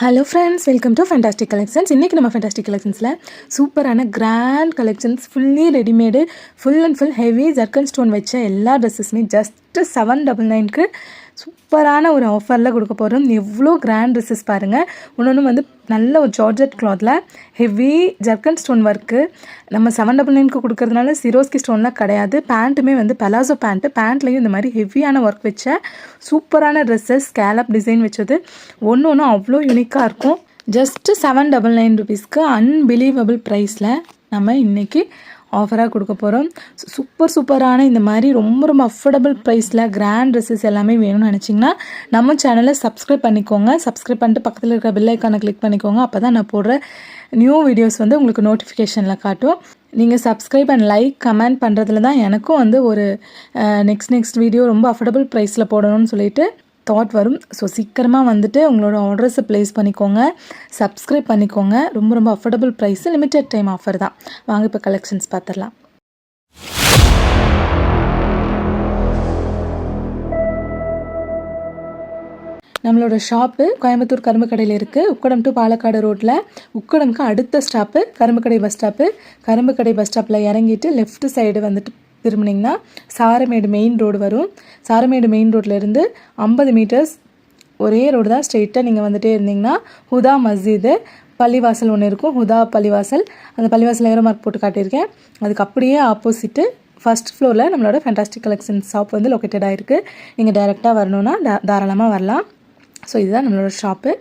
Hello friends, welcome to fantastic collections. இன்றைக்கி நம்ம ஃபேண்டாஸ்டிக் கலெக்ஷன்ஸில் சூப்பரான grand collections, fully readymade, full and full heavy zircon stone வச்ச எல்லா ட்ரெஸ்ஸஸுமே ஜஸ்ட்டு 799க்கு சூப்பரான ஒரு ஆஃபரில் கொடுக்க போகிறோம். எவ்வளோ கிராண்ட் ட்ரெஸ்ஸஸ் பாருங்கள். ஒன்று வந்து நல்ல ஒரு ஜார்ஜெட் கிளாத்தில் ஹெவி ஜர்க்கன் ஸ்டோன் ஒர்க்கு. நம்ம 799க்கு கொடுக்கறதுனால சிரோஸ்கி ஸ்டோன்லாம் கிடையாது. பேண்ட்டுமே வந்து பலாசோ பேண்ட்லேயும் இந்த மாதிரி ஹெவியான ஒர்க் வச்ச சூப்பரான ட்ரெஸ்ஸஸ், ஸ்கேலப் டிசைன் வச்சது ஒன்று அவ்வளோ யூனிக்காக இருக்கும். ஜஸ்ட்டு 799 ருபீஸ்க்கு அன்பிலீவபிள் ப்ரைஸில் நம்ம இன்றைக்கி ஆஃபராக கொடுக்க போகிறோம். சூப்பரான இந்த மாதிரி ரொம்ப அஃபோர்டபுள் ப்ரைஸில் கிராண்ட் ட்ரெஸ்ஸஸ் எல்லாமே வேணும்னு நினச்சிங்கன்னா நம்ம சேனலை சப்ஸ்கிரைப் பண்ணிக்கோங்க. சப்ஸ்கிரைப் பண்ணிட்டு பக்கத்தில் இருக்கிற பெல் ஐக்கானை கிளிக் பண்ணிக்கோங்க. அப்போ தான் நான் போடுற நியூ வீடியோஸ் வந்து உங்களுக்கு நோட்டிஃபிகேஷனில் காட்டும். நீங்கள் சப்ஸ்கிரைப் அண்ட் லைக் கமெண்ட் பண்ணுறதுல தான் எனக்கும் வந்து ஒரு நெக்ஸ்ட் வீடியோ ரொம்ப அஃபோர்டபுள் ப்ரைஸில் போடணும்னு சொல்லிட்டு தாட் வரும். ஸோ சீக்கிரமாக வந்துட்டு உங்களோட ஆர்டர்ஸை ப்ளேஸ் பண்ணிக்கோங்க, சப்ஸ்கிரைப் பண்ணிக்கோங்க. ரொம்ப affordable price, limited time offer தான். வாங்க இப்போ கலெக்ஷன்ஸ் பார்த்துடலாம். நம்மளோட ஷாப்பு கோயம்புத்தூர் கரும்புக்கடையில் இருக்குது. உக்கடம் டு பாலக்காடு ரோட்டில். உக்கடம்க்கு அடுத்த stop Karumbukadai bus stop. Karumbukadai bus ஸ்டாப்பில் இறங்கிட்டு லெஃப்ட் சைடு வந்துட்டு திரும்பினீங்கன்னா சாரமேடு மெயின் ரோடு வரும். சாரமேடு மெயின் ரோட்லேருந்து 50 மீட்டர்ஸ் ஒரே ரோடு தான். ஸ்ட்ரெயிட்டாக நீங்கள் வந்துகிட்டே இருந்தீங்கன்னா ஹுதா மஸ்ஜிது பள்ளிவாசல் ஒன்று இருக்கும். ஹுதா பள்ளிவாசல், அந்த பள்ளிவாசல் ஏரோ மார்க் போட்டு காட்டியிருக்கேன். அதுக்கு அப்படியே ஆப்போசிட்டு ஃபஸ்ட் ஃப்ளோரில் நம்மளோட ஃபேண்டாஸ்டிக் கலெக்ஷன்ஸ் ஷாப் வந்து லொக்கேட்டட் ஆகிருக்கு. நீங்கள் டைரெக்டாக வரணுன்னா தாராளமாக வரலாம். ஸோ இதுதான் நம்மளோட ஷாப்பு.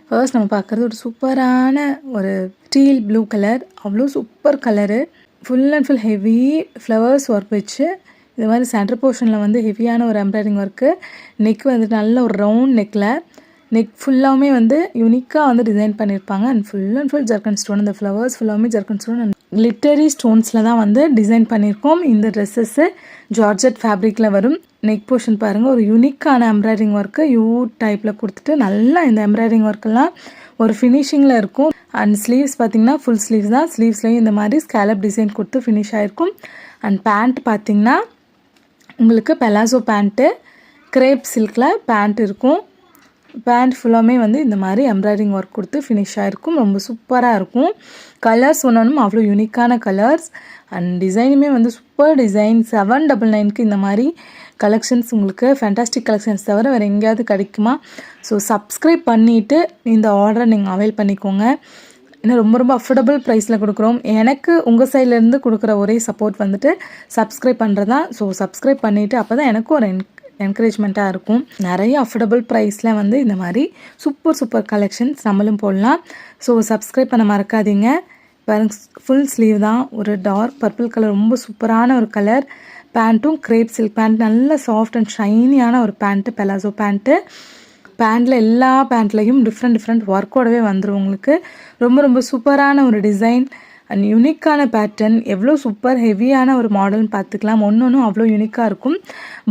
ஃபர்ஸ்ட் நம்ம பார்க்குறது ஒரு சூப்பரான ஒரு ஸ்டீல் ப்ளூ கலர், அவ்வளோ super colour. Full and full heavy flowers work வச்சு இது மாதிரி சென்டர் போர்ஷனில் வந்து ஹெவியான ஒரு எம்ப்ராய்டிங் ஒர்க்கு. நெக் வந்துட்டு நல்ல ஒரு ரவுண்ட் நெக் ஃபுல்லாகவுமே வந்து யூனிக்காக வந்து டிசைன் பண்ணியிருப்பாங்க. And full zircon stone. அந்த ஃப்ளவர்ஸ் ஃபுல்லாகவுமே ஜர்க்கன் ஸ்டோன் அண்ட் கிளிட்டரி ஸ்டோன்ஸில் தான் வந்து டிசைன் பண்ணியிருக்கோம். இந்த ட்ரெஸ்ஸஸ்ஸு ஜார்ஜெட் ஃபேப்ரிக்கில் வரும். நெக் போர்ஷன் பாருங்கள், ஒரு யூனிக்கான எம்ப்ராய்டிங் ஒர்க்கு யூ டைப்பில் கொடுத்துட்டு நல்லா இந்த எம்ப்ராய்டிங் ஒர்க்கெல்லாம் ஒரு ஃபினிஷிங்கில் இருக்கும். அண்ட் ஸ்லீவ்ஸ் பார்த்திங்கன்னா ஃபுல் ஸ்லீவ்ஸ் தான். ஸ்லீவ்ஸ்லேயும் இந்த மாதிரி ஸ்கேலப் டிசைன் கொடுத்து ஃபினிஷ் ஆகிருக்கும். அண்ட் பேண்ட் பார்த்திங்கன்னா உங்களுக்கு பெலாசோ பேண்ட்டு, கிரேப் சில்கில் பேண்ட் இருக்கும். பேண்ட் ஃபுல்லாமே வந்து இந்த மாதிரி எம்ப்ராய்டிங் ஒர்க் கொடுத்து ஃபினிஷ் ஆகிருக்கும். ரொம்ப சூப்பராக இருக்கும். கலர்ஸ் ஒன்றும் அவ்வளோ யூனிக்கான கலர்ஸ். அண்ட் டிசைனுமே வந்து சூப்பர் டிசைன். 799க்கு இந்த மாதிரி கலெக்ஷன்ஸ் உங்களுக்கு ஃபேண்டாஸ்டிக் கலெக்ஷன்ஸ் தவிர வேறு எங்கேயாவது கிடைக்குமா? ஸோ சப்ஸ்கிரைப் பண்ணிவிட்டு இந்த ஆர்டரை நீங்கள் அவைல் பண்ணிக்கோங்க. இன்னும் ரொம்ப அஃபோர்டபுள் ப்ரைஸில் கொடுக்குறோம். எனக்கு உங்கள் சைட்லேருந்து கொடுக்குற ஒரே சப்போர்ட் வந்துட்டு சப்ஸ்கிரைப் பண்ணுறது தான். ஸோ சப்ஸ்கிரைப் பண்ணிவிட்டு அப்போ தான் எனக்கும் ஒரு என்கரேஜ்மெண்ட்டாக இருக்கும். நிறைய அஃபோர்டபுள் ப்ரைஸில் வந்து இந்த மாதிரி சூப்பர் கலெக்ஷன்ஸ் நம்மளும் போடலாம். ஸோ சப்ஸ்கிரைப் பண்ண மறக்காதீங்க. பாருங்க, ஃபுல் ஸ்லீவ் தான். ஒரு டார்க் பர்பிள் கலர், ரொம்ப சூப்பரான ஒரு கலர். பேண்ட்டும் கிரேப் சில்க் பேண்ட், நல்ல சாஃப்ட் அண்ட் ஷைனியான ஒரு பேண்ட்டு, பெலாசோ பேண்ட்டு. பேண்ட்டில் எல்லா பேண்ட்லேயும் டிஃப்ரெண்ட் ஒர்க்கோடவே வந்துடும் உங்களுக்கு. ரொம்ப சூப்பரான ஒரு டிசைன் அண்ட் யூனிக்கான பேட்டர்ன். எவ்வளோ சூப்பர் ஹெவியான ஒரு மாடல்னு பார்த்துக்கலாம். ஒன்று அவ்வளோ யூனிக்காக இருக்கும்.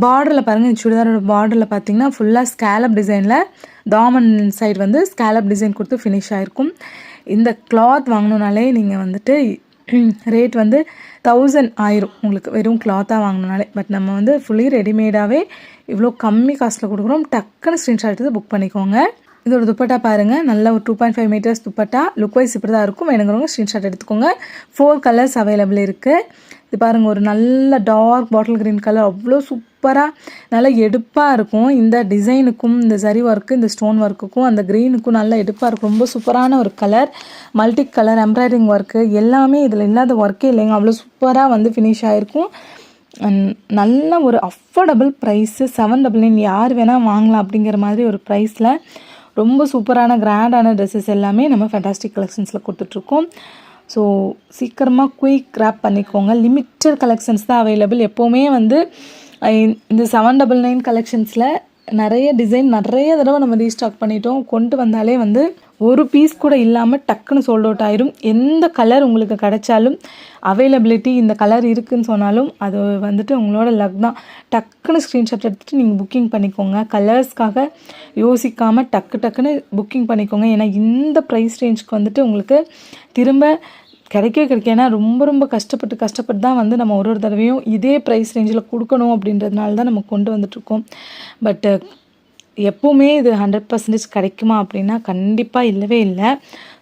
பார்டரில் பாருங்கள், இந்த சுடிதாரோட பார்டரில் பார்த்தீங்கன்னா ஃபுல்லாக ஸ்கேலப் டிசைனில் தாமன் சைடு வந்து ஸ்கேலப் டிசைன் கொடுத்து ஃபினிஷ் ஆகிருக்கும். இந்த கிளாத் வாங்கணுனாலே நீங்கள் வந்துட்டு ரேட் வந்து 1000 ஆயிரும் உங்களுக்கு, வெறும் கிளாத்தாக வாங்கினாலே. பட் நம்ம வந்து ஃபுல்லி ரெடிமேடாகவே இவ்வளோ கம்மி காஸ்ட்டில் கொடுக்குறோம். டக்குன்னு ஸ்க்ரீன்ஷாட் எடுத்து புக் பண்ணிக்கோங்க. இதோட துப்பட்டா பாருங்கள், நல்ல ஒரு 2.5 மீட்டர்ஸ் துப்பட்டா. லுக் வைஸ் இப்படி தான் இருக்கும். வேணுங்கிறவங்க ஸ்க்ரீன்ஷாட் எடுத்துக்கோங்க. 4 கலர்ஸ் அவைலபிள் இருக்குது. இது பாருங்கள், ஒரு நல்ல டார்க் பாட்டில் க்ரீன் கலர், அவ்வளோ சூப்பராக நல்லா எடுப்பாக இருக்கும். இந்த டிசைனுக்கும் இந்த சரி ஒர்க்கு, இந்த ஸ்டோன் ஒர்க்குக்கும் அந்த க்ரீனுக்கும் நல்லா எடுப்பாக இருக்கும். ரொம்ப சூப்பரான ஒரு colour. Multi colour embroidery work எல்லாமே இதில் இல்லாத ஒர்க்கே இல்லைங்க. அவ்வளோ சூப்பராக வந்து ஃபினிஷ் ஆகிருக்கும். நல்ல ஒரு அஃபோர்டபுள் ப்ரைஸு. 799 யார் வேணால் வாங்கலாம் அப்படிங்கிற மாதிரி ஒரு ப்ரைஸில் ரொம்ப சூப்பரான கிராண்டான ட்ரெஸ்ஸஸ் எல்லாமே நம்ம ஃபேண்டாஸ்டிக் கலெக்ஷன்ஸில் கொடுத்துட்ருக்கோம். ஸோ சீக்கிரமாக குயிக் ரேப் பண்ணிக்கோங்க. லிமிட்டட் கலெக்ஷன்ஸ் தான் அவைலபிள். எப்போவுமே வந்து இந்த 799 கலெக்ஷன்ஸில் நிறைய டிசைன் நிறைய தடவை நம்ம ரீஸ்டாக் பண்ணிட்டோம். கொண்டு வந்தாலே வந்து ஒரு பீஸ் கூட இல்லாமல் டக்குன்னு சோல்ட் அவுட் ஆயிரும். எந்த கலர் உங்களுக்கு கிடைச்சாலும் அவைலபிலிட்டி இந்த கலர் இருக்குதுன்னு சொன்னாலும் அது வந்துட்டு உங்களோட லக் தான். டக்குன்னு ஸ்க்ரீன்ஷாட் எடுத்துகிட்டு நீங்கள் புக்கிங் பண்ணிக்கோங்க. கலர்ஸ்க்காக யோசிக்காமல் டக்குன்னு புக்கிங் பண்ணிக்கோங்க. ஏன்னா இந்த ப்ரைஸ் ரேஞ்சுக்கு வந்துட்டு உங்களுக்கு திரும்ப கிடைக்கவே. ஏன்னா ரொம்ப கஷ்டப்பட்டு தான் வந்து நம்ம ஒரு தடவையும் இதே ப்ரைஸ் ரேஞ்சில் கொடுக்கணும் அப்படின்றதுனால தான் நம்ம கொண்டு வந்துட்ருக்கோம். பட்டு எப்போவுமே இது 100% கிடைக்குமா அப்படின்னா கண்டிப்பாக இல்லவே இல்லை.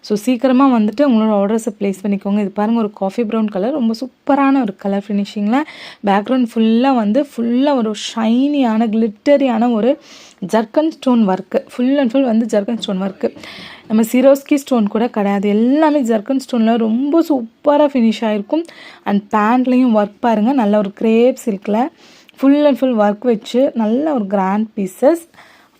ஸோ சீக்கிரமாக வந்துட்டு உங்களோட ஆர்டர்ஸை ப்ளேஸ் பண்ணிக்கோங்க. இது பாருங்கள், ஒரு காஃபி ப்ரௌன் கலர், ரொம்ப சூப்பரான ஒரு கலர் ஃபினிஷிங்கில். பேக்ரவுண்ட் ஃபுல்லாக ஒரு ஷைனியான கிளிட்டரியான ஒரு zircon stone work, full and full வந்து ஜர்கன் ஸ்டோன் ஒர்க்கு. நம்ம சிரோஸ்கி ஸ்டோன் கூட கிடையாது, எல்லாமே ஜர்கன் ஸ்டோனில் ரொம்ப சூப்பராக ஃபினிஷ் ஆகிருக்கும். அண்ட் பேண்ட்லேயும் ஒர்க் பாருங்கள், நல்ல ஒரு கிரேப் சில்கில் ஃபுல் அண்ட் ஃபுல் ஒர்க் வச்சு நல்ல ஒரு கிராண்ட் பீசஸ்.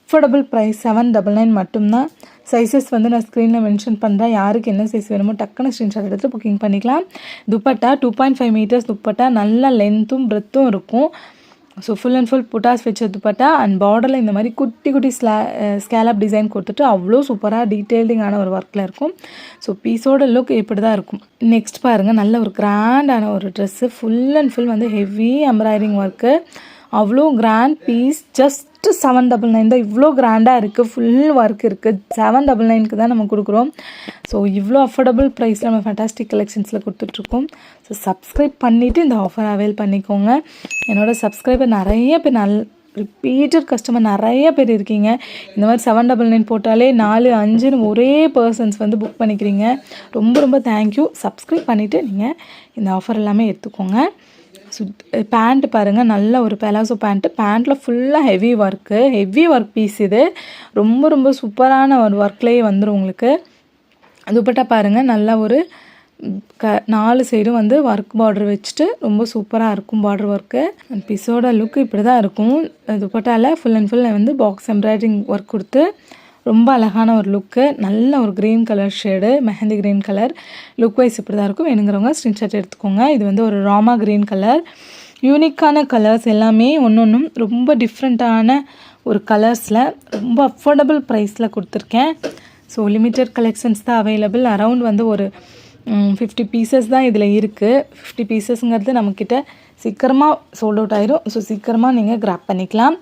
அஃபோர்டபுள் ப்ரைஸ் 799 மட்டும்தான். சைஸஸ் வந்து நான் ஸ்க்ரீனில் மென்ஷன் பண்ணுறேன். யாருக்கு என்ன சைஸ் வேணுமோ டக்குன்னு ஸ்க்ரீன்ஷாட் எடுத்து புக்கிங் பண்ணிக்கலாம். துப்பட்டா 2.5 மீட்டர்ஸ் துப்பட்டா, நல்ல லென்த்தும் பிரெத்தும் இருக்கும். ஸோ ஃபுல் அண்ட் ஃபுல் புட்டாஸ் வச்ச துப்பட்டா. அண்ட் பார்டரில் இந்த மாதிரி குட்டி குட்டி ஸ்கேலப் டிசைன் கொடுத்துட்டு அவ்வளோ சூப்பராக டீட்டெயிலிங்கான ஒரு ஒர்க்கில் இருக்கும். ஸோ பீஸோட லுக் இப்படி தான் இருக்கும். நெக்ஸ்ட் பாருங்கள், நல்ல ஒரு கிராண்டான ஒரு ட்ரெஸ்ஸு, ஃபுல் அண்ட் ஃபுல் வந்து ஹெவி எம்ப்ராய்டிங் ஒர்க்கு, அவ்வளோ கிராண்ட் பீஸ். ஜஸ்ட் 799 தான். இவ்வளோ கிராண்டாக இருக்குது, ஃபுல் ஒர்க் இருக்குது. 799க்கு தான் நம்ம கொடுக்குறோம். ஸோ இவ்வளோ அஃபோர்டபுள் ப்ரைஸில் நம்ம ஃபேண்டாஸ்டிக் கலெக்ஷன்ஸில் கொடுத்துட்ருக்கோம். ஸோ சப்ஸ்கிரைப் பண்ணிவிட்டு இந்த ஆஃபர் அவைல் பண்ணிக்கோங்க. என்னோடய சப்ஸ்கிரைபர் நிறைய பேர் ரிப்பீட்டட் கஸ்டமர் நிறைய பேர் இருக்கீங்க. இந்த மாதிரி 799 போட்டாலே 4, 5ன்னு ஒரே பர்சன்ஸ் வந்து புக் பண்ணிக்கிறீங்க. ரொம்ப ரொம்ப தேங்க்யூ. சப்ஸ்கிரைப் பண்ணிவிட்டு நீங்கள் இந்த ஆஃபர் எல்லாமே எடுத்துக்கோங்க. பேண்ட்டு பாருங்கள், நல்ல ஒரு பெலாசோ பேண்ட்டு. பேண்ட்டில் ஃபுல்லாக ஹெவி ஒர்க் பீஸ். இது ரொம்ப ரொம்ப சூப்பரான ஒரு ஒர்க்லேயே வந்துடும் உங்களுக்கு. துப்பட்டா பாருங்கள், நல்லா ஒரு 4 சைடும் வந்து ஒர்க் பார்டர் வச்சுட்டு ரொம்ப சூப்பராக இருக்கும் பார்டர் ஒர்க்கு. பீஸோட லுக் இப்படி தான் இருக்கும். துப்பட்டாவில் ஃபுல் அண்ட் ஃபுல் வந்து பாக்ஸ் எம்ப்ராய்டிங் ஒர்க் கொடுத்து ரொம்ப அழகான ஒரு லுக்கு. நல்ல ஒரு green colour shade, mehndi green colour. Look wise இப்படி தான் இருக்கும். வேணுங்கிறவங்க ஸ்க்ரீன்ஷாட் எடுத்துக்கோங்க. இது வந்து ஒரு ராமா க்ரீன் கலர். யூனிக்கான கலர்ஸ் எல்லாமே ஒன்றும் ரொம்ப டிஃப்ரெண்ட்டான ஒரு கலர்ஸில் ரொம்ப அஃபோர்டபுள் ப்ரைஸில் கொடுத்துருக்கேன். ஸோ லிமிட்டட் கலெக்ஷன்ஸ் தான் அவைலபிள். அரவுண்ட் வந்து ஒரு 50 பீசஸ் தான் இதில் இருக்குது. 50 பீசஸ்ங்கிறது நம்மக்கிட்ட சீக்கிரமாக சோல்ட் அவுட் ஆயிரும். ஸோ சீக்கிரமாக நீங்கள் கிராப் பண்ணிக்கலாம்.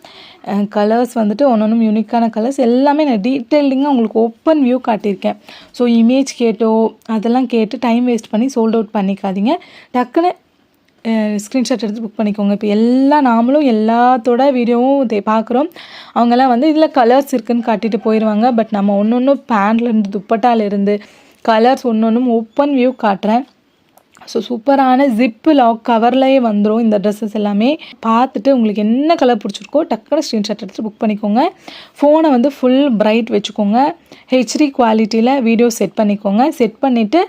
கலர்ஸ் வந்துட்டு ஒன்றும் யூனிக்கான கலர்ஸ் எல்லாமே நான் டீட்டெயிலிங்காக உங்களுக்கு ஓப்பன் வியூ காட்டியிருக்கேன். ஸோ இமேஜ் கேட்டோ அதெல்லாம் கேட்டு டைம் வேஸ்ட் பண்ணி சோல்ட் அவுட் பண்ணிக்காதீங்க. டக்குன்னு ஸ்க்ரீன்ஷாட் எடுத்து புக் பண்ணிக்கோங்க. இப்போ நாமளும் எல்லாத்தோட வீடியோவும் பார்க்குறோம். அவங்கெல்லாம் வந்து இதில் கலர்ஸ் இருக்குதுன்னு காட்டிட்டு போயிடுவாங்க. பட் நம்ம ஒன்று பேண்ட்லேருந்து துப்பட்டாலேருந்து கலர்ஸ் ஒன்று ஓப்பன் வியூ காட்டுறேன். ஸோ சூப்பரான ஜிப்பு லாக் கவர்லேயே வந்துடும் இந்த ட்ரெஸ்ஸஸ் எல்லாமே. பார்த்துட்டு உங்களுக்கு என்ன கலர் பிடிச்சிருக்கோ டக்குனு ஸ்க்ரீன்ஷாட் எடுத்து புக் பண்ணிக்கோங்க. ஃபோனை வந்து ஃபுல் பிரைட் வச்சுக்கோங்க. ஹெச்டி குவாலிட்டியில் வீடியோ செட் பண்ணிக்கோங்க. செட் பண்ணிவிட்டு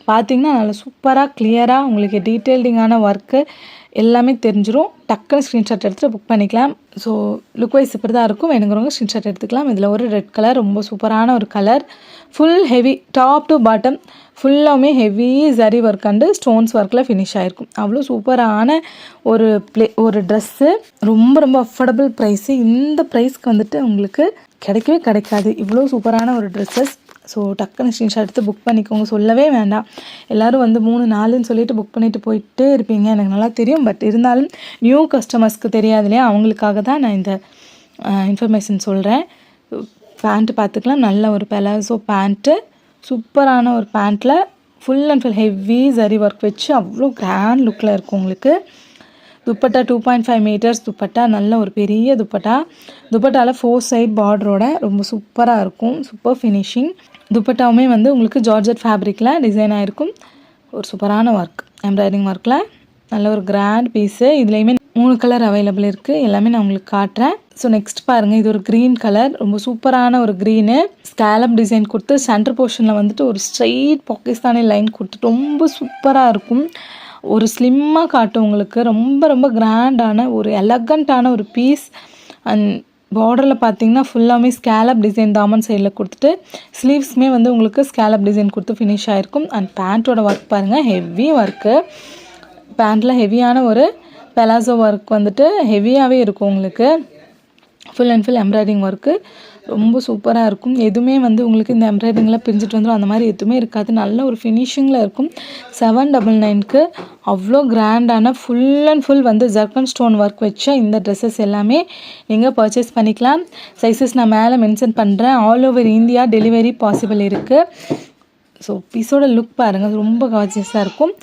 பார்த்திங்கன்னா நல்லா சூப்பராக கிளியராக உங்களுக்கு டீட்டெயில்டிங்கான ஒர்க்கு எல்லாமே தெரிஞ்சிடும். டக்குன்னு ஸ்க்ரீன்ஷாட் எடுத்துகிட்டு புக் பண்ணிக்கலாம். ஸோ லுக் வைஸ் இப்படி தான் இருக்கும். வேணுங்கிறவங்க ஸ்க்ரீன்ஷாட் எடுத்துக்கலாம். இதில் ஒரு ரெட் கலர், ரொம்ப சூப்பரான ஒரு colour. Full heavy top to bottom ஃபுல்லாமே heavy zari work and stones ஒர்க்கில் ஃபினிஷ் ஆகிருக்கும். அவ்வளோ சூப்பரான ஒரு ட்ரெஸ்ஸு. ரொம்ப ரொம்ப அஃபோர்டபுள் ப்ரைஸு. இந்த ப்ரைஸ்க்கு வந்துட்டு உங்களுக்கு கிடைக்கவே கிடைக்காது இவ்வளோ சூப்பரான ஒரு ட்ரெஸ்ஸஸ். ஸோ டக்குன்னு ஸ்க்ரீன்ஷாட் எடுத்து புக் பண்ணிக்கோங்க. சொல்லவே வேண்டாம், எல்லோரும் வந்து 3, 4ன்னு சொல்லிட்டு புக் பண்ணிவிட்டு போயிட்டே இருப்பீங்க, எனக்கு நல்லா தெரியும். பட் இருந்தாலும் நியூ கஸ்டமர்ஸ்க்கு தெரியாது இல்லையா, அவங்களுக்காக தான் நான் இந்த இன்ஃபர்மேஷன் சொல்கிறேன். பேண்ட்டு பார்த்துக்கலாம். நல்ல ஒரு பெலாசோ பேண்ட்டு, சூப்பரான ஒரு பேண்ட்டில் full and full heavy zari work வச்சு அவ்வளோ கிராண்ட் லுக்கில் இருக்கும் உங்களுக்கு. துப்பட்டா 2.5 மீட்டர்ஸ் துப்பட்டா, நல்ல ஒரு பெரிய துப்பட்டா. துப்பட்டாவில் 4 சைட் பார்டரோட ரொம்ப சூப்பராக இருக்கும். Super finishing. துப்பட்டாவுமே வந்து உங்களுக்கு ஜார்ஜெட் ஃபேப்ரிக்கில் டிசைன் ஆகிருக்கும். ஒரு சூப்பரான ஒர்க், எம்ப்ராய்டிங் ஒர்க்கில் நல்ல ஒரு கிராண்ட் பீஸு. இதுலேயுமே 3 கலர் அவைலபிள் இருக்குது. எல்லாமே நான் உங்களுக்கு காட்டுறேன். ஸோ நெக்ஸ்ட் பாருங்கள், இது ஒரு க்ரீன் கலர், ரொம்ப சூப்பரான ஒரு க்ரீனு. ஸ்கேலப் டிசைன் கொடுத்து சென்டர் போர்ஷனில் வந்துட்டு ஒரு ஸ்ட்ரெயிட் பாகிஸ்தானி லைன் கொடுத்துட்டு ரொம்ப சூப்பராக இருக்கும். ஒரு ஸ்லிம்மாக காட்டும் உங்களுக்கு. ரொம்ப ரொம்ப கிராண்டான ஒரு எலகண்ட்டான ஒரு பீஸ். அண்ட் பார்டரில் பார்த்தீங்கன்னா ஃபுல்லாமே ஸ்கேலப் டிசைன் தாமன் சைடில் கொடுத்துட்டு ஸ்லீவ்ஸுமே வந்து உங்களுக்கு ஸ்கேலப் டிசைன் கொடுத்து ஃபினிஷ் ஆகிருக்கும். அண்ட் பேண்ட்டோட ஒர்க் பாருங்கள், ஹெவி ஒர்க்கு. பேண்ட்டில் ஹெவியான ஒரு பெலாசோ ஒர்க் வந்துட்டு ஹெவியாகவே இருக்கும் உங்களுக்கு. Full and full embroidery work ரொம்ப சூப்பராக இருக்கும். எதுவுமே வந்து உங்களுக்கு இந்த எம்ப்ராய்டிங்லாம் பிரிஞ்சுட்டு வந்துடும், அந்த மாதிரி எதுவுமே இருக்காது. நல்ல ஒரு ஃபினிஷிங்கில் இருக்கும். 799க்கு அவ்வளோ கிராண்டான ஃபுல் அண்ட் ஃபுல் வந்து ஜர்கன் ஸ்டோன் ஒர்க் வச்ச இந்த ட்ரெஸ்ஸஸ் எல்லாமே நீங்கள் பர்ச்சேஸ் பண்ணிக்கலாம். சைஸஸ் நான் மேலே மென்ஷன் பண்ணுறேன். All over India delivery possible இருக்குது. ஸோ பீஸோட லுக் பாருங்கள், ரொம்ப கார்ஜியஸாக இருக்கும்.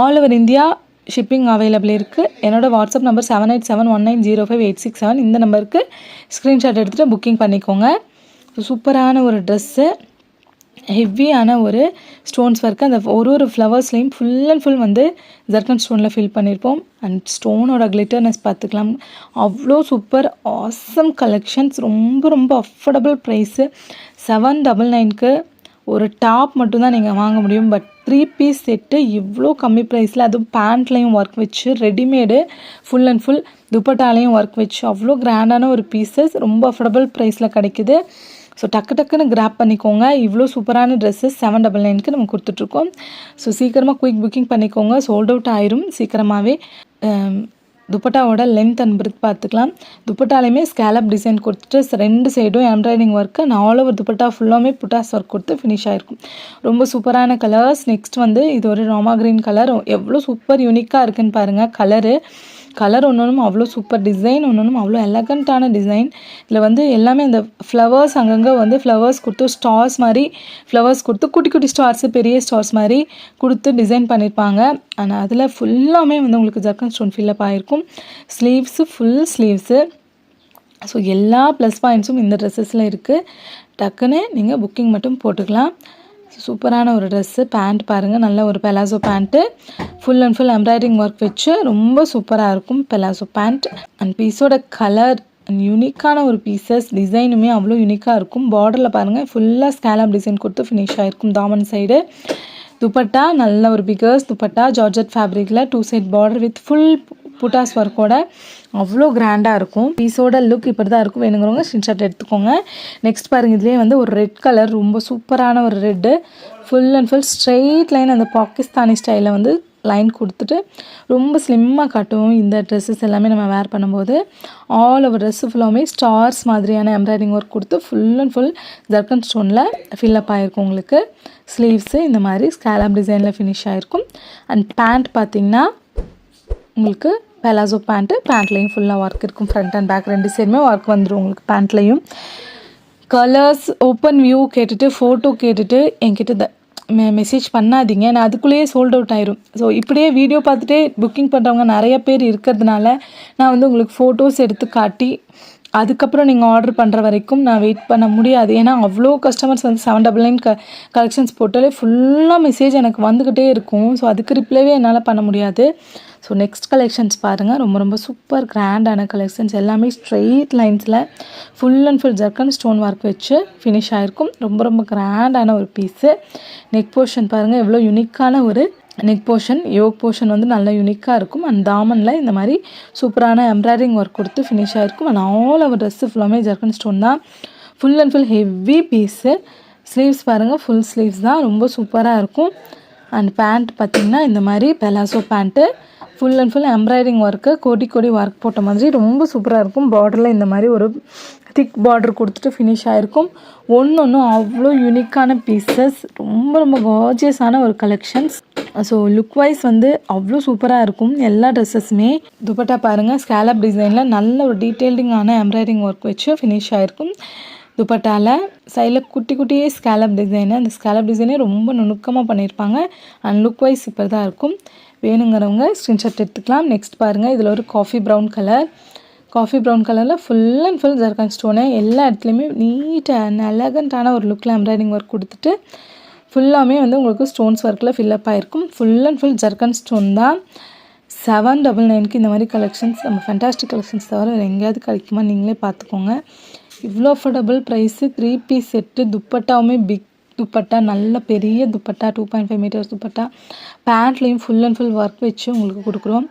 All over India shipping available இருக்குது. என்னோடய வாட்ஸ்அப் நம்பர் 7871905867. இந்த நம்பருக்கு ஸ்க்ரீன்ஷாட் எடுத்துகிட்டு புக்கிங் பண்ணிக்கோங்க. சூப்பரான ஒரு ட்ரெஸ்ஸு, ஹெவியான ஒரு ஸ்டோன்ஸ் ஒர்க்கு. அந்த ஒரு ஃப்ளவர்ஸ்லேயும் ஃபுல் அண்ட் ஃபுல் வந்து ஜர்கன் ஸ்டோனில் ஃபில் பண்ணியிருப்போம். அண்ட் ஸ்டோனோட கிளிட்டர்னஸ் பார்த்துக்கலாம். அவ்வளோ சூப்பர் ஆசம் கலெக்ஷன்ஸ். ரொம்ப அஃபோர்டபுள் ப்ரைஸு. 799க்கு ஒரு டாப் மட்டும்தான் நீங்கள் வாங்க முடியும். பட் 3 பீஸ் செட்டு இவ்வளோ கம்மி ப்ரைஸில், அதுவும் பேண்ட்லேயும் ஒர்க் வச்சு, ரெடிமேடு ஃபுல் அண்ட் ஃபுல் துப்பட்டாலையும் ஒர்க் வச்சு அவ்வளோ கிராண்டான ஒரு பீசஸ் ரொம்ப அஃபோர்டபுள் ப்ரைஸில் கிடைக்குது. ஸோ டக்குன்னு கிராப் பண்ணிக்கோங்க. இவ்வளோ சூப்பரான ட்ரெஸ்ஸஸ் 799க்கு நம்ம கொடுத்துட்ருக்கோம். ஸோ சீக்கிரமாக குயிக் புக்கிங் பண்ணிக்கோங்க. சோல்ட் அவுட் ஆயிரும் சீக்கிரமாகவே. துப்பட்டாவோட லென்த் அண்ட் பிரெத் பார்த்துக்கலாம். துப்பட்டாலையுமே ஸ்கேலப் டிசைன் கொடுத்துட்டு 2 சைடும் embroidery work and all over dupatta ஃபுல்லாமே புட்டாஸ் ஒர்க் கொடுத்து ஃபினிஷ் ஆகிருக்கும். ரொம்ப சூப்பரான கலர்ஸ். நெக்ஸ்ட் வந்து இது ஒரு ராமா க்ரீன் கலர். எவ்வளோ சூப்பர் யூனிக்காக இருக்குன்னு பாருங்கள். கலர் ஒன்றும் அவ்வளோ சூப்பர், டிசைன் ஒன்றும் அவ்வளோ எலகண்ட்டான டிசைன். இதில் வந்து எல்லாமே அந்த ஃப்ளவர்ஸ் அங்கங்கே வந்து ஃப்ளவர்ஸ் கொடுத்து ஸ்டார்ஸ் மாதிரி ஃப்ளவர்ஸ் கொடுத்து குட்டி ஸ்டார்ஸு பெரிய ஸ்டார்ஸ் மாதிரி கொடுத்து டிசைன் பண்ணியிருப்பாங்க. ஆனால் அதில் ஃபுல்லாமே வந்து உங்களுக்கு ஜர்கன் ஸ்டோன் ஃபில்லப் ஆகிருக்கும். Sleeves full sleeves. ஸோ எல்லா ப்ளஸ் பாயிண்ட்ஸும் இந்த ட்ரெஸ்ஸஸில் இருக்குது. டக்குன்னு நீங்கள் புக்கிங் மட்டும் போட்டுக்கலாம். சூப்பரான ஒரு ட்ரெஸ்ஸு. பேண்ட் பாருங்கள், நல்ல ஒரு palazzo pant, full and full embroidering work வச்சு ரொம்ப சூப்பராக இருக்கும் பெலாசோ பேண்ட். அண்ட் பீஸோட கலர் அண்ட் யூனிக்கான ஒரு பீசஸ், டிசைனுமே அவ்வளோ யூனிக்காக இருக்கும். பார்டரில் பாருங்கள் ஃபுல்லாக ஸ்கேலப் டிசைன் கொடுத்து ஃபினிஷ் ஆகிருக்கும். தாமன் சைடு துப்பட்டா நல்ல ஒரு பிகர்ஸ் துப்பட்டா, ஜார்ஜெட் ஃபேப்ரிக்கில் 2 side border with full buttas ஒர்க்கோட அவ்வளோ கிராண்டாக இருக்கும். பீஸோட லுக் இப்படி தான் இருக்கும். வேணுங்கிறவங்க ஸ்க்ரீன்ஷாட் எடுத்துக்கோங்க. நெக்ஸ்ட் பாருங்கள், இதுலேயே வந்து ஒரு ரெட் கலர், ரொம்ப சூப்பரான ஒரு red, full and full straight line, அந்த பாகிஸ்தானி ஸ்டைலில் வந்து லைன் கொடுத்துட்டு ரொம்ப ஸ்லிம்மாக காட்டும். இந்த ட்ரெஸ்ஸஸ் எல்லாமே நம்ம வேர் பண்ணும்போது ஆல் ஓவர் ட்ரெஸ்ஸு ஃபுல்லாமே ஸ்டார்ஸ் மாதிரியான எம்ப்ராய்டிங் ஒர்க் கொடுத்து ஃபுல் அண்ட் ஃபுல் ஜர்கன் ஸ்டோனில் ஃபில்லப் ஆகிருக்கும். உங்களுக்கு ஸ்லீவ்ஸு இந்த மாதிரி ஸ்கேலப் டிசைனில் ஃபினிஷ் ஆகிருக்கும். அண்ட் பேண்ட் பார்த்திங்கன்னா உங்களுக்கு பெலாசோ பேண்ட்லேயும் ஃபுல்லாக ஒர்க் இருக்கும். ஃப்ரண்ட் அண்ட் பேக் 2 சைடுமே ஒர்க் வந்துடும் உங்களுக்கு பேண்ட்லேயும். கலர்ஸ் ஓப்பன் வியூ கேட்டுட்டு ஃபோட்டோ கேட்டுட்டு என்கிட்ட மெசேஜ் பண்ணாதீங்க, நான் அதுக்குள்ளேயே சோல்ட் அவுட் ஆயிரும். ஸோ இப்படியே வீடியோ பார்த்துட்டே புக்கிங் பண்ணுறவங்க நிறைய பேர் இருக்கிறதுனால நான் வந்து உங்களுக்கு ஃபோட்டோஸ் எடுத்து காட்டி அதுக்கப்புறம் நீங்கள் ஆர்டர் பண்ணுற வரைக்கும் நான் வெயிட் பண்ண முடியாது. ஏன்னா அவ்வளோ கஸ்டமர்ஸ் வந்து 799 கலெக்ஷன்ஸ் போட்டாலே ஃபுல்லாக மெசேஜ் எனக்கு வந்துக்கிட்டே இருக்கும். ஸோ அதுக்கு ரிப்ளைவே என்னால் பண்ண முடியாது. ஸோ நெக்ஸ்ட் கலெக்ஷன்ஸ் பாருங்கள், ரொம்ப சூப்பர் கிராண்டான கலெக்ஷன்ஸ். எல்லாமே ஸ்ட்ரெயிட் லைன்ஸில் full and full zircon stone work வச்சு ஃபினிஷ் ஆகிருக்கும். ரொம்ப கிராண்டான ஒரு பீஸு. நெக் போர்ஷன் பாருங்கள், எவ்வளோ யூனிக்கான ஒரு நெக் போர்ஷன். யோக் போர்ஷன் வந்து நல்லா யூனிக்காக இருக்கும். அண்ட் தாமனில் இந்த மாதிரி சூப்பரான எம்ப்ராய்டிங் ஒர்க் கொடுத்து ஃபினிஷ் ஆகிருக்கும். அண்ட் ஆல் அவர் ட்ரெஸ்ஸு ஃபுல்லாமே ஜர்கன் ஸ்டோன் தான். Full and full heavy piece. Sleeves பாருங்கள், ஃபுல் ஸ்லீவ்ஸ் தான், ரொம்ப சூப்பராக இருக்கும். அண்ட் பேண்ட் பார்த்திங்கன்னா இந்த மாதிரி palazzo pant, full and full embroidery work, கொடி ஒர்க் போட்ட மாதிரி ரொம்ப சூப்பராக இருக்கும். பார்டரில் இந்த மாதிரி ஒரு திக் பார்டர் கொடுத்துட்டு ஃபினிஷ் ஆகிருக்கும். ஒன்று அவ்வளோ யூனிக்கான பீசஸ், ரொம்ப கார்ஜியஸான ஒரு கலெக்ஷன்ஸ். ஸோ லுக் வைஸ் வந்து அவ்வளோ சூப்பராக இருக்கும் எல்லா ட்ரெஸ்ஸஸுமே. துப்பட்டா பாருங்கள், ஸ்கேலப் டிசைனில் நல்ல ஒரு டீட்டெயில்டிங்கான எம்ப்ராய்டிங் ஒர்க் வச்சு ஃபினிஷ் ஆகிருக்கும். துப்பட்டாவில் சைடில் குட்டியே ஸ்கேலப் டிசைனு, அந்த ஸ்கேலப் டிசைனே ரொம்ப நுணுக்கமாக பண்ணியிருப்பாங்க. அண்ட் லுக் வைஸ் இப்படி தான் இருக்கும். வேணுங்கிறவங்க ஸ்க்ரீன்ஷாட் எடுத்துக்கலாம். நெக்ஸ்ட் பாருங்கள், இதில் ஒரு காஃபி ப்ரௌன் கலரில் full and full zircon stone, எல்லா இடத்துலையுமே நீட்டாக எலகண்ட்டான ஒரு லுக்கில் எம்ப்ராய்டிங் ஒர்க் கொடுத்துட்டு ஃபுல்லாமே வந்து உங்களுக்கு ஸ்டோன்ஸ் ஒர்க்கில் ஃபில்லப் ஆகிருக்கும். Full and full zircon stone தான். 799க்கு இந்த மாதிரி கலெக்ஷன்ஸ் நம்ம ஃபேண்டாஸ்டிக் கலெக்ஷன்ஸ் தவிர வேறு எங்கேயாவது கிடைக்குமா நீங்களே பார்த்துக்கோங்க. இவ்வளோ அஃபோர்டபுள் ப்ரைஸு. 3 piece set. துப்பட்டாவுமே பிக் துப்பட்டா, நல்ல பெரிய துப்பட்டா, 2.5 மீட்டர்ஸ் துப்பட்டா. பேண்ட்லேயும் ஃபுல் அண்ட் ஃபுல் ஒர்க் வச்சு உங்களுக்கு கொடுக்குறோம்.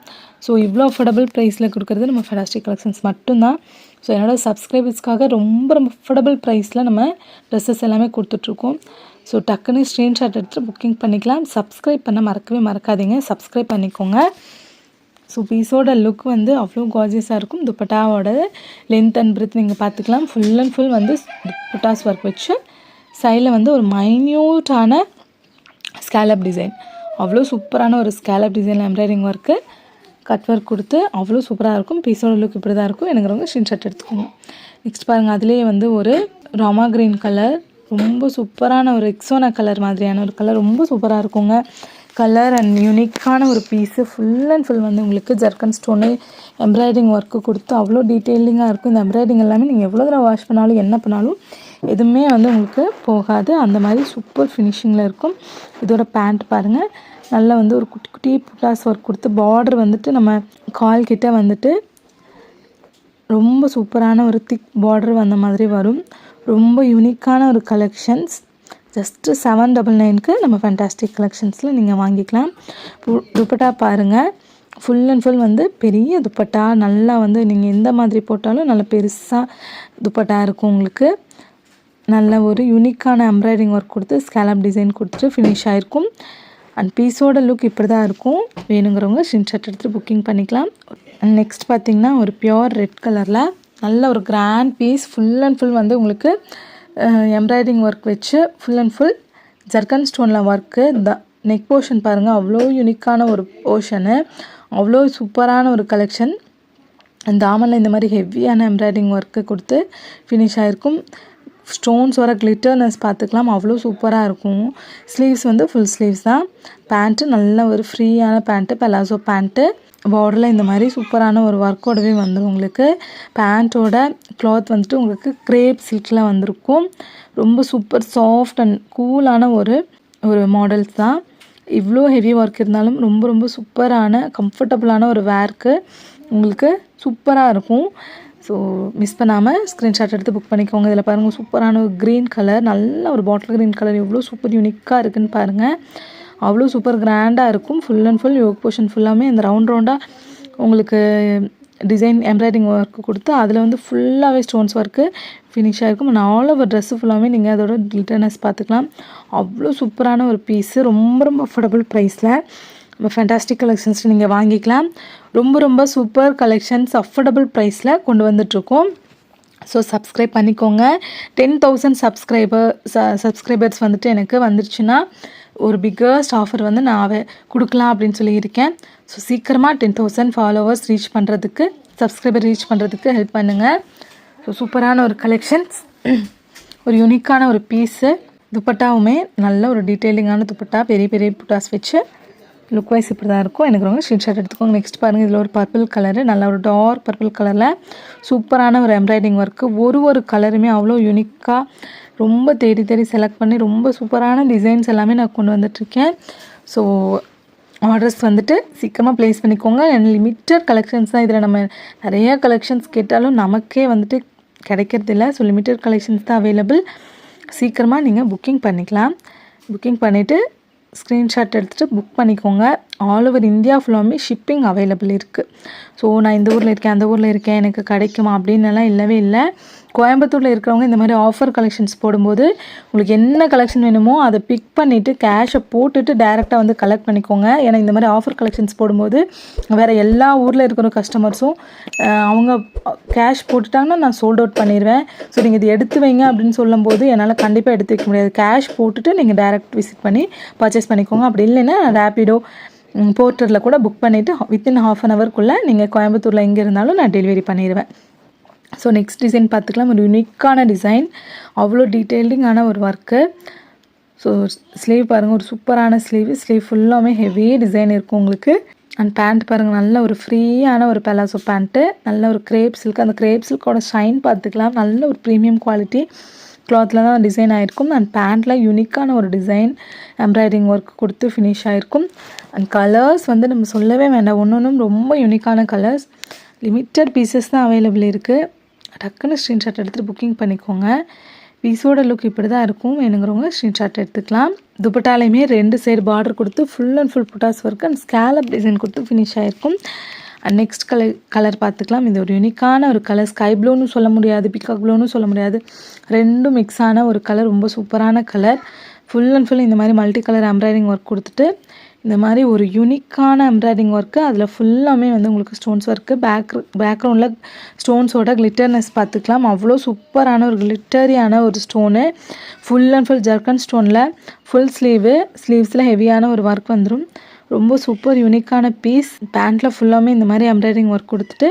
ஸோ இவ்வளோ அஃபோர்டபுள் ப்ரைஸில் கொடுக்குறது நம்ம ஃபேண்டாஸ்டிக் கலெக்ஷன்ஸ் மட்டும்தான். ஸோ என்னோடய சப்ஸ்கிரைபர்ஸ்க்காக ரொம்ப அஃபோர்டபுள் ப்ரைஸில் நம்ம ட்ரெஸ்ஸஸ் எல்லாமே கொடுத்துட்ருக்கோம். ஸோ டக்குன்னு ஸ்க்ரீன்ஷாட் எடுத்துகிட்டு புக்கிங் பண்ணிக்கலாம். சப்ஸ்கிரைப் பண்ண மறக்காதீங்க, சப்ஸ்கிரைப் பண்ணிக்கோங்க. ஸோ பீஸோட லுக் வந்து அவ்வளோ கார்ஜியஸாக இருக்கும். துப்பட்டாவோட லென்த் அண்ட் பிரெத் நீங்கள் பார்த்துக்கலாம். ஃபுல் அண்ட் ஃபுல் வந்து புட்டாஸ் ஒர்க் வச்சு சைடில் வந்து ஒரு மைன்யூட்டான ஸ்கேலப் டிசைன், அவ்வளோ சூப்பரான ஒரு ஸ்கேலப் டிசைனில் எம்ப்ராய்டிங் ஒர்க்கு கட் ஒர்க் கொடுத்து அவ்வளோ சூப்பராக இருக்கும். பீஸோட லுக் இப்படி தான் இருக்கும். எனக்கு ஸ்க்ரீன்ஷாட் எடுத்துக்கோங்க. நெக்ஸ்ட் பாருங்கள், அதுலேயே வந்து ஒரு ராமா க்ரீன் கலர், ரொம்ப சூப்பரான ஒரு எக்ஸோனா கலர் மாதிரியான ஒரு கலர், ரொம்ப சூப்பராக இருக்குங்க. கலர் அண்ட் யூனிக்கான ஒரு பீஸு. ஃபுல் அண்ட் ஃபுல் வந்து உங்களுக்கு ஜர்க்கன் ஸ்டோனு எம்ப்ராய்டிங் ஒர்க்கு கொடுத்து அவ்வளோ டீட்டெயிலிங்காக இருக்கும். இந்த எம்ப்ராய்டிங் எல்லாமே நீங்கள் எவ்வளோ தடவை வாஷ் பண்ணாலும் என்ன பண்ணாலும் எதுவுமே வந்து உங்களுக்கு போகாது. அந்த மாதிரி சூப்பர் ஃபினிஷிங்கில் இருக்கும். இதோட பேண்ட் பாருங்கள், நல்லா வந்து ஒரு குட்டி குட்டி புட்டாஸ் ஒர்க் கொடுத்து பார்டர் வந்துட்டு நம்ம கால் கிட்ட வந்துட்டு ரொம்ப சூப்பரான ஒரு திக் பார்டர் வந்த மாதிரி வரும். ரொம்ப யூனிக்கான ஒரு கலெக்ஷன்ஸ். ஜஸ்ட்டு 799க்கு நம்ம ஃபேண்டாஸ்டிக் கலெக்ஷன்ஸில் நீங்கள் வாங்கிக்கலாம். துப்பட்டா பாருங்கள், ஃபுல் அண்ட் ஃபுல் வந்து பெரிய துப்பட்டா. நல்லா வந்து நீங்கள் எந்த மாதிரி போட்டாலும் நல்ல பெருசாக துப்பட்டா இருக்கும் உங்களுக்கு. நல்ல ஒரு யூனிக்கான எம்ப்ராய்டிங் ஒர்க் கொடுத்து ஸ்கேலப் டிசைன் கொடுத்துட்டு ஃபினிஷ் ஆகிருக்கும். அண்ட் பீஸோட லுக் இப்படி தான் இருக்கும். வேணுங்கிறவங்க ஸ்க்ரீன்ஷாட் எடுத்து புக்கிங் பண்ணிக்கலாம். நெக்ஸ்ட் பார்த்திங்கன்னா ஒரு பியோர் ரெட் கலரில் நல்ல ஒரு grand piece. Full and full வந்து உங்களுக்கு எம்ப்ராய்டிங் ஒர்க் வச்சு ஃபுல் அண்ட் ஃபுல் ஜர்க்கன் ஸ்டோனில் ஒர்க்கு. நெக் போர்ஷன் பாருங்கள், அவ்வளோ யூனிக்கான ஒரு போர்ஷனு, அவ்வளோ சூப்பரான ஒரு கலெக்ஷன். தாமனில் இந்த மாதிரி ஹெவியான எம்ப்ராய்டிங் ஒர்க்கு கொடுத்து ஃபினிஷ் ஆகிருக்கும். ஸ்டோன்ஸ் வர கிளிட்டர்னஸ் பார்த்துக்கலாம், அவ்வளோ சூப்பராக இருக்கும். ஸ்லீவ்ஸ் வந்து ஃபுல் ஸ்லீவ்ஸ் தான். பேண்ட்டு நல்ல ஒரு ஃப்ரீயான பேண்ட்டு, பெலாசோ பேண்ட்டு. பார்டரில் இந்த மாதிரி சூப்பரான ஒரு ஒர்க்கோடவே வந்துடும் உங்களுக்கு. பேண்ட்டோட கிளாத் வந்துட்டு உங்களுக்கு கிரேப் சில்கில் வந்திருக்கும். ரொம்ப சூப்பர் சாஃப்ட் அண்ட் கூலான ஒரு மாடல்ஸ் தான். இவ்வளோ ஹெவி ஒர்க் இருந்தாலும் ரொம்ப ரொம்ப சூப்பரான கம்ஃபர்டபுளான ஒரு வேர்க்கு உங்களுக்கு சூப்பராக இருக்கும். ஸோ மிஸ் பண்ணாமல் ஸ்க்ரீன்ஷாட் எடுத்து புக் பண்ணிக்கோங்க. இதில் பாருங்கள், சூப்பரான ஒரு க்ரீன் கலர், நல்ல ஒரு பாட்டில் க்ரீன் கலர், எவ்வளோ சூப்பர் யூனிக்காக இருக்குதுன்னு பாருங்கள். அவ்வளோ சூப்பர் கிராண்டாக இருக்கும். Full and full yoke portion ஃபுல்லாமே இந்த ரவுண்டாக உங்களுக்கு டிசைன் எம்ப்ராய்டிங் ஒர்க்கு கொடுத்து அதில் வந்து ஃபுல்லாகவே ஸ்டோன்ஸ் ஒர்க்கு ஃபினிஷ் ஆகிருக்கும். அண்ட் ஆல் ஓவர் ட்ரெஸ்ஸு ஃபுல்லாமே நீங்கள் அதோட கிளிட்டர்னஸ் பார்த்துக்கலாம். அவ்வளோ சூப்பரான ஒரு பீஸு, ரொம்ப ரொம்ப அஃபோர்டபுள் ப்ரைஸில் நம்ம ஃபேண்டாஸ்டிக் கலெக்ஷன்ஸ் நீங்கள் வாங்கிக்கலாம். ரொம்ப ரொம்ப சூப்பர் கலெக்ஷன்ஸ் அஃபோர்டபுள் ப்ரைஸில் கொண்டு வந்துட்ருக்கோம். ஸோ சப்ஸ்கிரைப் பண்ணிக்கோங்க. 10,000 சப்ஸ்கிரைபர்ஸ் வந்துட்டு எனக்கு வந்துருச்சுன்னா ஒரு பிக்கஸ்ட் ஆஃபர் வந்து நான் கொடுக்கலாம் அப்படின்னு சொல்லியிருக்கேன். ஸோ சீக்கிரமாக 10,000 ஃபாலோவர்ஸ் ரீச் பண்ணுறதுக்கு, சப்ஸ்கிரைபர் ரீச் பண்ணுறதுக்கு ஹெல்ப் பண்ணுங்கள். ஸோ சூப்பரான ஒரு கலெக்ஷன்ஸ், ஒரு யூனிக்கான ஒரு பீஸு. துப்பட்டாவுமே நல்ல ஒரு டீட்டெயிலிங்கான துப்பட்டா, பெரிய பெரிய புட்டாஸ் வச்சு லுக் வைஸ் இப்படி தான் இருக்கும். எனக்கு ரொம்ப ஸ்க்ரீன்ஷாட் எடுத்துக்கோங்க. நெக்ஸ்ட் பாருங்கள், இதில் ஒரு பர்பிள் கலரு, நல்ல ஒரு டார்க் பர்பிள் கலரில் சூப்பரான ஒரு எம்ப்ராய்டிங் ஒர்க்கு. ஒரு கலருமே அவ்வளோ யூனிக்காக ரொம்ப தேடி செலக்ட் பண்ணி ரொம்ப சூப்பரான டிசைன்ஸ் எல்லாமே நான் கொண்டு வந்துட்டுருக்கேன். ஸோ ஆர்டர்ஸ் வந்துட்டு சீக்கிரமாக ப்ளேஸ் பண்ணிக்கோங்க. லிமிட்டட் கலெக்ஷன்ஸ் தான். இதில் நம்ம நிறையா கலெக்ஷன்ஸ் கேட்டாலும் நமக்கே வந்துட்டு கிடைக்கிறதில்ல. ஸோ லிமிட்டட் கலெக்ஷன்ஸ் தான் அவைலபிள். சீக்கிரமாக நீங்கள் புக்கிங் பண்ணிக்கலாம். புக்கிங் பண்ணிவிட்டு ஸ்க்ரீன்ஷாட் எடுத்துகிட்டு புக் பண்ணிக்கோங்க. ஆல் ஓவர் இந்தியா ஃபுல்லாமே ஷிப்பிங் அவைலபிள் இருக்குது. ஸோ நான் இந்த ஊரில் இருக்கேன், அந்த ஊரில் இருக்கேன், எனக்கு கிடைக்குமா அப்படின்னுலாம் இல்லவே இல்லை. கோயம்புத்தூரில் இருக்கிறவங்க இந்த மாதிரி ஆஃபர் கலெக்ஷன்ஸ் போடும்போது உங்களுக்கு என்ன கலெக்ஷன் வேணுமோ அதை பிக் பண்ணிவிட்டு கேஷை போட்டுட்டு டேரெக்டாக வந்து கலெக்ட் பண்ணிக்கோங்க. ஏன்னா இந்த மாதிரி ஆஃபர் கலெக்ஷன்ஸ் போடும்போது வேறு எல்லா ஊரில் இருக்கிற கஸ்டமர்ஸும் அவங்க கேஷ் போட்டுட்டாங்கன்னா நான் சோல்ட் அவுட் பண்ணிடுவேன். ஸோ நீங்கள் இது எடுத்து வைங்க அப்படின்னு சொல்லும்போது என்னால் கண்டிப்பாக எடுத்து வைக்க முடியாது. கேஷ் போட்டுட்டு நீங்கள் டேரெக்ட் விசிட் பண்ணி பர்ச்சேஸ் பண்ணிக்கோங்க. அப்படி இல்லைன்னா ரேப்பிடோ போர்ட்டரில் கூட புக் பண்ணிவிட்டு வித்தின் ½ அன் ஹவர்க்குள்ளே நீங்கள் கோயம்புத்தூரில் எங்கே இருந்தாலும் நான் டெலிவரி பண்ணிடுவேன். ஸோ நெக்ஸ்ட் டிசைன் பார்த்துக்கலாம். ஒரு யூனிக்கான டிசைன், அவ்வளோ டீட்டெயிலிங்கான ஒரு ஒர்க்கு. ஸோ ஸ்லீவ் பாருங்கள், ஒரு சூப்பரான ஸ்லீவ் ஃபுல்லாமே ஹெவி டிசைன் இருக்கும் உங்களுக்கு. அண்ட் பேண்ட் பாருங்கள், நல்ல ஒரு ஃப்ரீயான ஒரு பெலாசோ பேண்ட்டு, நல்ல ஒரு கிரேப் சில்க். அந்த கிரேப் சில்கோட ஷைன் பார்த்துக்கலாம். நல்ல ஒரு ப்ரீமியம் குவாலிட்டி கிளாத்தில் தான் டிசைன் ஆகிருக்கும். அண்ட் பேண்ட்டில் யூனிக்கான ஒரு டிசைன் எம்ப்ராய்டிங் ஒர்க் கொடுத்து ஃபினிஷ் ஆகிருக்கும். அண்ட் கலர்ஸ் வந்து நம்ம சொல்லவே வேண்டாம், ஒன்றும் ரொம்ப யூனிக்கான கலர்ஸ். லிமிட்டட் பீசஸ் தான் அவைலபிள் இருக்குது. டக்குன்னு ஸ்க்ரீன்ஷாட் எடுத்துகிட்டு புக்கிங் பண்ணிக்கோங்க. பீஸோட லுக் இப்படி தான் இருக்கும். வேணுங்கிறவங்க ஸ்க்ரீன்ஷாட் எடுத்துக்கலாம். துப்பட்டாலையுமே 2 சைடு பார்டர் கொடுத்து full and full buttas work and scale up design கொடுத்து ஃபினிஷ் ஆகிருக்கும். அண்ட் நெக்ஸ்ட் கலர் பார்த்துக்கலாம். இது ஒரு யூனிக்கான ஒரு கலர், ஸ்கை ப்ளூன்னு சொல்ல முடியாது, பிகாக் ப்ளூன்னு சொல்ல முடியாது, ரெண்டும் மிக்ஸான ஒரு கலர். ரொம்ப சூப்பரான கலர். ஃபுல் அண்ட் ஃபுல் இந்த மாதிரி மல்டி கலர் எம்ப்ராய்டிங் ஒர்க் கொடுத்துட்டு இந்த மாதிரி ஒரு யூனிக்கான எம்ப்ராய்டிங் ஒர்க்கு. அதில் ஃபுல்லாமே வந்து உங்களுக்கு ஸ்டோன்ஸ் ஒர்க்கு. பேக்ரவுண்டில் ஸ்டோன்ஸோட கிளிட்டர்னஸ் பார்த்துக்கலாம். அவ்வளோ சூப்பரான ஒரு கிளிட்டரியான ஒரு stone. Full and full zircon ஸ்டோனில் ஃபுல் ஸ்லீவ்ஸில் ஹெவியான ஒரு ஒர்க் வந்துடும். ரொம்ப சூப்பர் யூனிக்கான பீஸ். பேண்ட்டில் ஃபுல்லாமே இந்த மாதிரி எம்ப்ராய்டிங் ஒர்க் கொடுத்துட்டு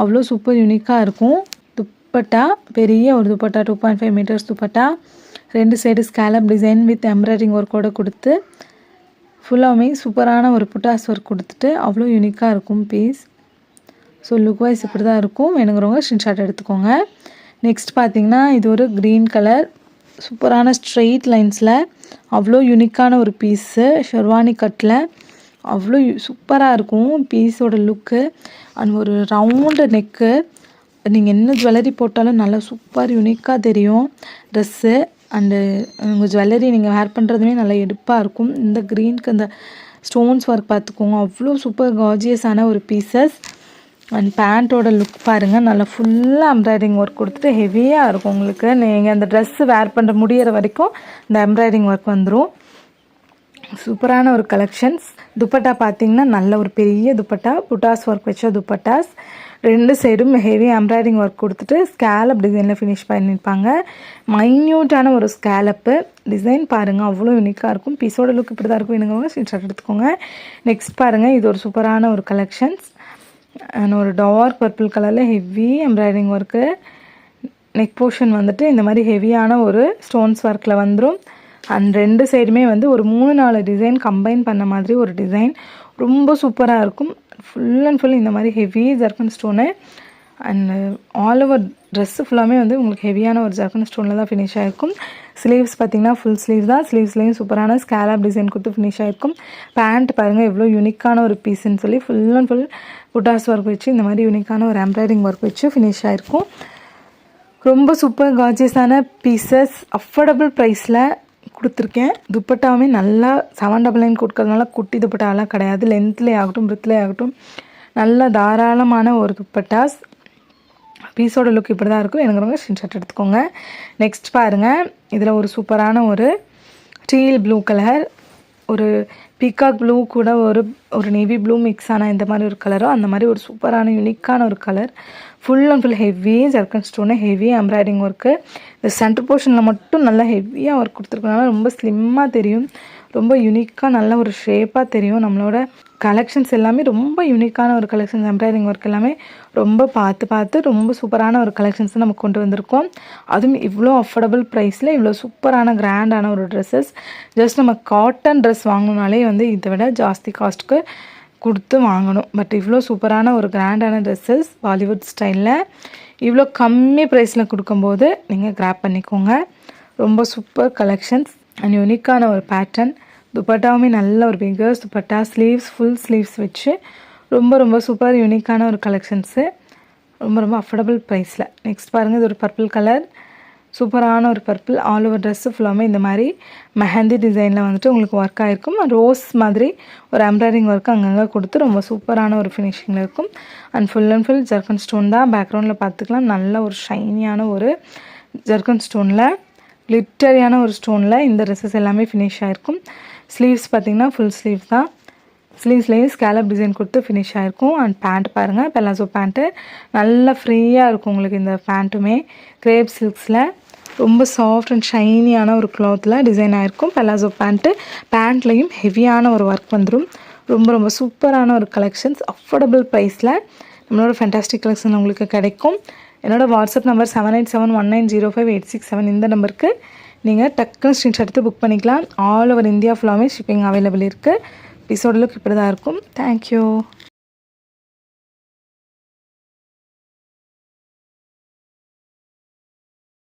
அவ்வளோ சூப்பர் யூனிக்காக இருக்கும். துப்பட்டா பெரிய ஒரு dupatta, 2.5 metres dupatta, 2 side scallop design with embroidering ஒர்க்கோடு கொடுத்து ஃபுல்லாகவுமே சூப்பரான ஒரு புட்டாஸ் ஒர்க் கொடுத்துட்டு அவ்வளோ யூனிக்காக இருக்கும் பீஸ். ஸோ லுக் வைஸ் இப்படி தான் இருக்கும். வேணுங்கிறவங்க ஸ்க்ரீன்ஷாட் எடுத்துக்கோங்க. நெக்ஸ்ட் பார்த்தீங்கன்னா இது ஒரு க்ரீன் கலர் சூப்பரான ஸ்ட்ரெயிட் லைன்ஸில் அவ்வளோ யூனிக்கான ஒரு பீஸு. ஷெர்வானி கட்டில் அவ்வளோ சூப்பராக இருக்கும் பீஸோட லுக்கு. அண்ட் ஒரு ரவுண்டு நெக்கு. நீங்கள் என்ன ஜுவல்லரி போட்டாலும் நல்லா சூப்பர் யூனிக்காக தெரியும் ட்ரெஸ்ஸு. அண்டு உங்கள் ஜுவல்லரி நீங்கள் வேர் பண்ணுறதுமே நல்லா எடுப்பாக இருக்கும். இந்த க்ரீனுக்கு அந்த ஸ்டோன்ஸ் ஒர்க் பார்த்துக்கோங்க, அவ்வளோ சூப்பர் கார்ஜியஸான ஒரு பீசஸ். அண்ட் பேண்ட்டோட லுக் பாருங்கள், நல்லா ஃபுல்லாக எம்ப்ராய்டிங் ஒர்க் கொடுத்துட்டு ஹெவியாக இருக்கும் உங்களுக்கு. நீங்கள் அந்த ட்ரெஸ்ஸு வேர் பண்ணுற முடியிற வரைக்கும் இந்த எம்ப்ராய்டிங் ஒர்க் வந்துடும். சூப்பரான ஒரு கலெக்ஷன்ஸ். துப்பட்டா பார்த்தீங்கன்னா நல்ல ஒரு பெரிய துப்பட்டா, புட்டாஸ் ஒர்க் வச்ச துப்பட்டாஸ். 2 சைடும் ஹெவி எம்ப்ராய்டிங் ஒர்க் கொடுத்துட்டு ஸ்கேலப் டிசைனில் ஃபினிஷ் பண்ணியிருப்பாங்க. மைன்யூட்டான ஒரு ஸ்கேலப்பு டிசைன் பாருங்கள், அவ்வளோ யூனிக்காக இருக்கும். பீஸோட லுக் இப்படி தான் இருக்கும். வேணுங்க ஸ்க்ரீன்ஷாட் எடுத்துக்கோங்க. நெக்ஸ்ட் பாருங்கள், இது ஒரு சூப்பரான ஒரு கலெக்ஷன்ஸ். அண்ட் ஒரு டார்க் பர்பிள் கலரில் heavy embroidering work. Neck portion வந்துட்டு இந்த மாதிரி ஹெவியான ஒரு ஸ்டோன்ஸ் ஒர்க்கில் வந்துடும். அண்ட் 2 சைடுமே வந்து ஒரு 3-4 டிசைன் கம்பைன் பண்ண மாதிரி ஒரு டிசைன் ரொம்ப சூப்பராக இருக்கும். ஃபுல் அண்ட் ஃபுல் இந்த மாதிரி heavy zircon stone. And all over dress ஃபுல்லாமே வந்து உங்களுக்கு ஹெவியான ஒரு ஜர்க்கன் ஸ்டோனில் தான் ஃபினிஷ் ஆகிருக்கும். ஸ்லீவ்ஸ் பார்த்திங்கன்னா ஃபுல் ஸ்லீவ் தான். ஸ்லீவ்ஸ்லேயும் சூப்பரான ஸ்கேலப் டிசைன் கொடுத்து ஃபினிஷ் ஆகிருக்கும். பேண்ட் பாருங்கள் எவ்வளோ யூனிக்கான ஒரு பீஸுன்னு சொல்லி full and full buttas work வச்சு இந்த மாதிரி யூனிக்கான ஒரு எம்ப்ராய்டிங் ஒர்க் வச்சு ஃபினிஷ் ஆகிருக்கும். ரொம்ப சூப்பர் கார்ஜியஸான பீசஸ் அஃபோர்டபுள் ப்ரைஸில் கொடுத்துருக்கேன். துப்பட்டாவுமே நல்லா 799 கொடுக்கறதுனால குட்டி துப்பட்டாலாம் கிடையாது. லென்த்லேயே ஆகட்டும் பிரெத்லேயே ஆகட்டும் நல்ல தாராளமான ஒரு துப்பட்டாஸ். பீஸோட லுக் இப்படி தான் இருக்கும். எனக்கு ஸ்க்ரீன்ஷாட் எடுத்துக்கோங்க. நெக்ஸ்ட் பாருங்கள், இதில் ஒரு சூப்பரான ஒரு டீல் ப்ளூ கலர், ஒரு பீகாக் ப்ளூ கூட ஒரு நேவி ப்ளூ மிக்ஸ் ஆன இந்த மாதிரி ஒரு கலரோ அந்த மாதிரி ஒரு சூப்பரான யூனிக்கான ஒரு colour. Full and full heavy zircon stone, heavy embroidering work. இந்த சென்டர் போர்ஷனில் மட்டும் நல்லா ஹெவியாக ஒர்க் கொடுத்துருக்கனால ரொம்ப ஸ்லிம்மாக தெரியும், ரொம்ப யூனிக்காக நல்ல ஒரு ஷேப்பாக தெரியும். நம்மளோட கலெக்ஷன்ஸ் எல்லாமே ரொம்ப யூனிக்கான ஒரு கலெக்ஷன்ஸ். எம்ப்ராய்டிங் ஒர்க் எல்லாமே ரொம்ப பார்த்து ரொம்ப சூப்பரான ஒரு கலெக்ஷன்ஸ் நம்ம கொண்டு வந்திருக்கோம். அதுவும் இவ்வளோ அஃபோர்டபுள் ப்ரைஸில் இவ்வளோ சூப்பரான கிராண்டான ஒரு ட்ரெஸ்ஸஸ். ஜஸ்ட் நம்ம காட்டன் ட்ரெஸ் வாங்கணுனாலே வந்து இதை விட ஜாஸ்தி காஸ்ட்டுக்கு கொடுத்து வாங்கணும். பட் இவ்வளோ சூப்பரான ஒரு கிராண்டான ட்ரெஸ்ஸஸ் பாலிவுட் ஸ்டைலில் இவ்வளோ கம்மி ப்ரைஸில் கொடுக்கும்போது நீங்கள் கிராப் பண்ணிக்கோங்க. ரொம்ப சூப்பர் கலெக்ஷன்ஸ் அண்ட் யூனிக்கான ஒரு பேட்டர்ன். துப்பட்டாவுமே நல்ல ஒரு figures dupatta, sleeves full sleeves வச்சு ரொம்ப சூப்பர் யூனிக்கான ஒரு கலெக்ஷன்ஸு. ரொம்ப அஃபோர்டபுள் ப்ரைஸில். நெக்ஸ்ட் பாருங்கள், இது ஒரு பர்பிள் கலர், சூப்பரான ஒரு பர்பிள். ஆல் ஓவர் ட்ரெஸ்ஸு ஃபுல்லாமே இந்த மாதிரி மெஹந்தி டிசைனில் வந்துட்டு உங்களுக்கு ஒர்க் ஆகிருக்கும். ரோஸ் மாதிரி ஒரு எம்ப்ராய்டிங் ஒர்க் அங்கங்கே கொடுத்து ரொம்ப சூப்பரான ஒரு ஃபினிஷிங்கில் இருக்கும். அண்ட் ஃபுல் ஜர்க்கன் ஸ்டோன் தான். பேக்ரவுண்டில் பார்த்துக்கலாம் நல்ல ஒரு ஷைனியான ஒரு ஜர்க்கன் ஸ்டோனில், கிளிட்டரியான ஒரு ஸ்டோனில் இந்த ட்ரெஸ்ஸஸ் எல்லாமே ஃபினிஷ் ஆகிருக்கும். ஸ்லீவ்ஸ் பார்த்திங்கன்னா ஃபுல் ஸ்லீவ் தான். ஸ்லீவ்ஸ்லேயும் ஸ்கேலப் டிசைன் கொடுத்து ஃபினிஷ் ஆகிருக்கும். அண்ட் பேண்ட் பாருங்கள், பெலாசோ பேண்ட்டு நல்லா ஃப்ரீயாக இருக்கும் உங்களுக்கு. இந்த பேண்ட்டுமே கிரேப் சில்க்ஸில் ரொம்ப சாஃப்ட் அண்ட் ஷைனியான ஒரு க்ளாத்தில் டிசைன் ஆகிருக்கும். பெலாசோ பேண்ட்லேயும் ஹெவியான ஒரு ஒர்க் வந்துடும். ரொம்ப சூப்பரான ஒரு கலெக்ஷன்ஸ் அஃபோர்டபுள் ப்ரைஸில் நம்மளோட ஃபேண்டாஸ்டிக் கலெக்ஷன் உங்களுக்கு கிடைக்கும். என்னோடய வாட்ஸ்அப் நம்பர் 7871905867. இந்த நம்பருக்கு நீங்கள் டக்குன்னு ஸ்க்ரீன்ஷாட் எடுத்து புக் பண்ணிக்கலாம். ஆல் ஓவர் இந்தியா ஃபுல்லாமே ஷிப்பிங் அவைலபிள் இருக்குது. எபிசோட் லுக் இப்படி தான் இருக்கும். தேங்க்யூ.